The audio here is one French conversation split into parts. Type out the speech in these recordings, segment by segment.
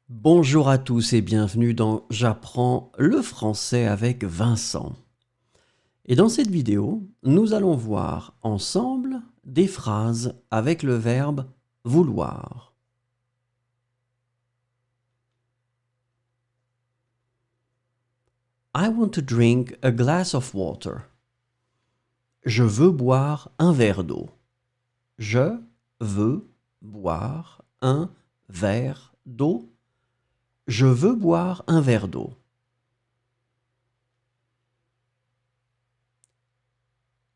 Bonjour à tous et bienvenue dans J'apprends le français avec Vincent. Et dans cette vidéo, nous allons voir ensemble des phrases avec le verbe vouloir. I want to drink a glass of water. Je veux boire un verre d'eau. Je veux boire un verre d'eau. Je veux boire un verre d'eau.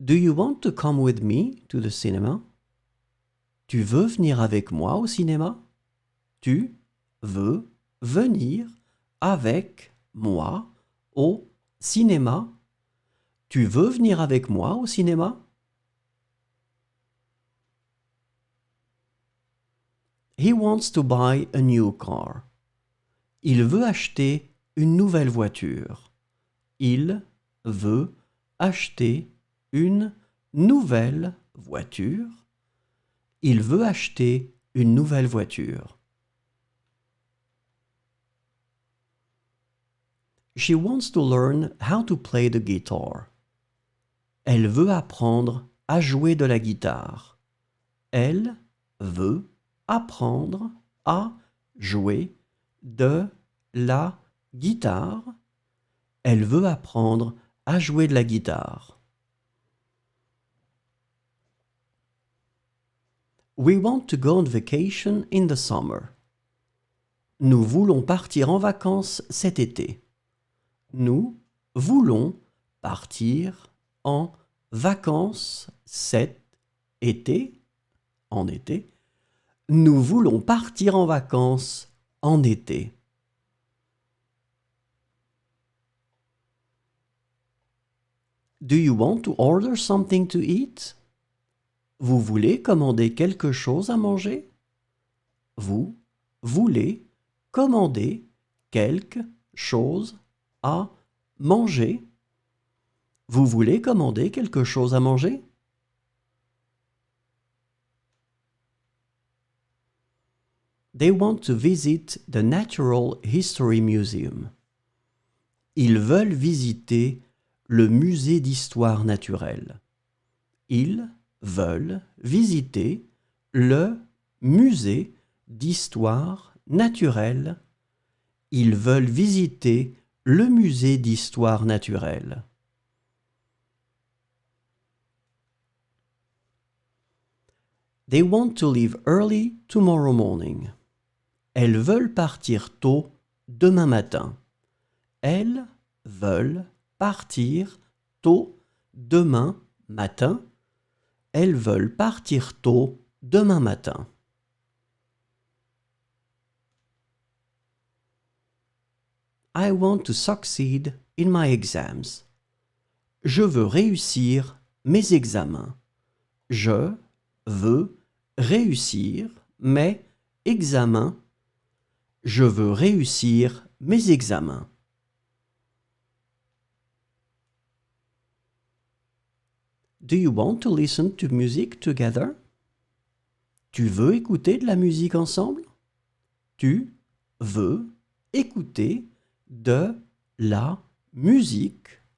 Do you want to come with me to the cinema? Tu veux venir avec moi au cinéma? Tu veux venir avec moi au cinéma? Tu veux venir avec moi au cinéma? He wants to buy a new car. Il veut acheter une nouvelle voiture. Il veut acheter une nouvelle voiture. Il veut acheter une nouvelle voiture. She wants to learn how to play the guitar. Elle veut apprendre à jouer de la guitare. Elle veut apprendre à jouer de la guitare. Elle veut apprendre à jouer de la guitare. We want to go on vacation in the summer. Nous voulons partir en vacances cet été. Nous voulons partir en vacances cet été, en été. Nous voulons partir en vacances en été. Do you want to order something to eat? Vous voulez commander quelque chose à manger? Vous voulez commander quelque chose à manger? Vous voulez commander quelque chose à manger? They want to visit the Natural History Museum. Ils veulent visiter le musée d'histoire naturelle. Ils veulent visiter le musée d'histoire naturelle. Ils veulent visiter le musée d'histoire naturelle. They want to leave early tomorrow morning. Elles veulent partir tôt demain matin. Elles veulent partir tôt demain matin. Elles veulent partir tôt demain matin. I want to succeed in my exams. Je veux réussir mes examens. Je veux réussir mes examens. Je veux réussir mes examens. Do you want to listen to music together? Tu veux écouter de la musique ensemble? Tu veux écouter de la musique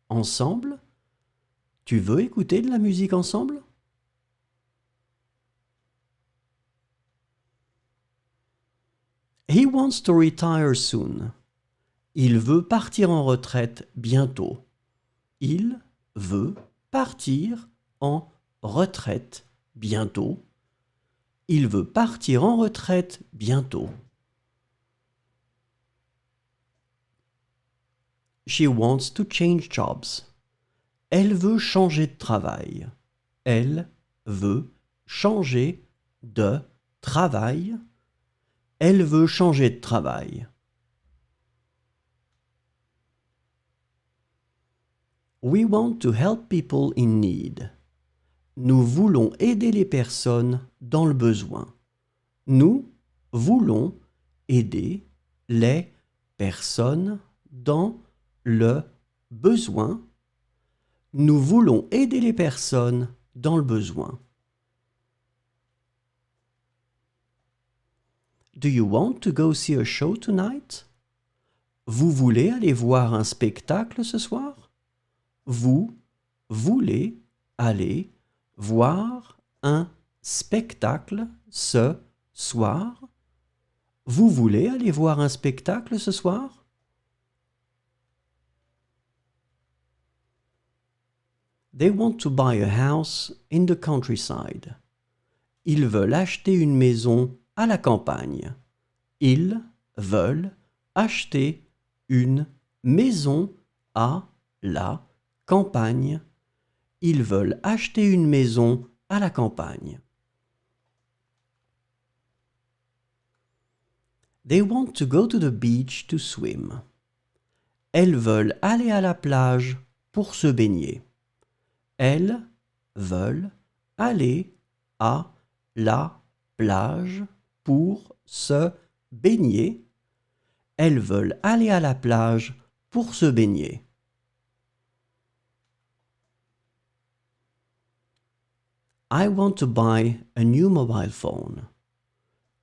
ensemble? Tu veux écouter de la musique ensemble? He wants to retire soon. Il veut partir en retraite bientôt. Il veut partir en retraite bientôt. Il veut partir en retraite bientôt. She wants to change jobs. Elle veut changer de travail. Elle veut changer de travail. Elle veut changer de travail. We want to help people in need. Nous voulons aider les personnes dans le besoin. Nous voulons aider les personnes dans le besoin. Nous voulons aider les personnes dans le besoin. Do you want to go see a show tonight? Vous voulez aller voir un spectacle ce soir? Vous voulez aller voir un spectacle ce soir? Vous voulez aller voir un spectacle ce soir? They want to buy a house in the countryside. Ils veulent acheter une maison à la campagne. Ils veulent acheter une maison à la campagne. Ils veulent acheter une maison à la campagne. They want to go to the beach to swim. Elles veulent aller à la plage pour se baigner. Elles veulent aller à la plage pour se baigner. Elles veulent aller à la plage pour se baigner. I want to buy a new mobile phone.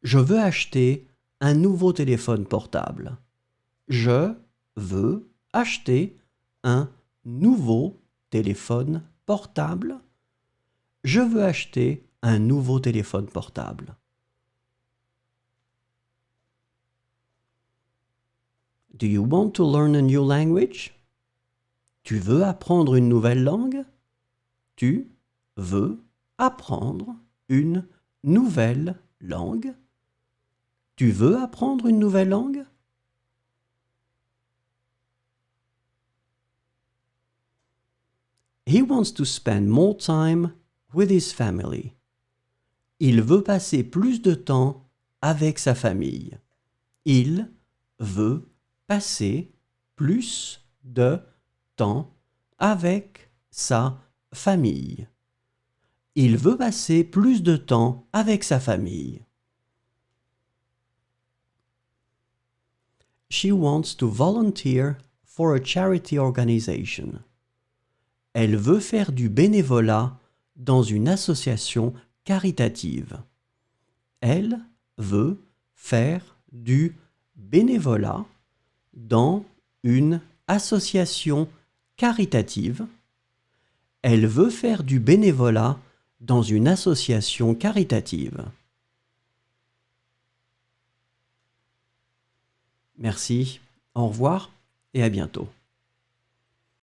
Je veux acheter un nouveau téléphone portable. Je veux acheter un nouveau téléphone portable. Je veux acheter un nouveau téléphone portable. Do you want to learn a new language? Tu veux apprendre une nouvelle langue? Tu veux apprendre une nouvelle langue? Tu veux apprendre une nouvelle langue? He wants to spend more time with his family. Il veut passer plus de temps avec sa famille. Il veut passer plus de temps avec sa famille. Il veut passer plus de temps avec sa famille. She wants to volunteer for a charity organization. Elle veut faire du bénévolat dans une association caritative. Elle veut faire du bénévolat dans une association caritative. Elle veut faire du bénévolat dans une association caritative. Merci, au revoir et à bientôt.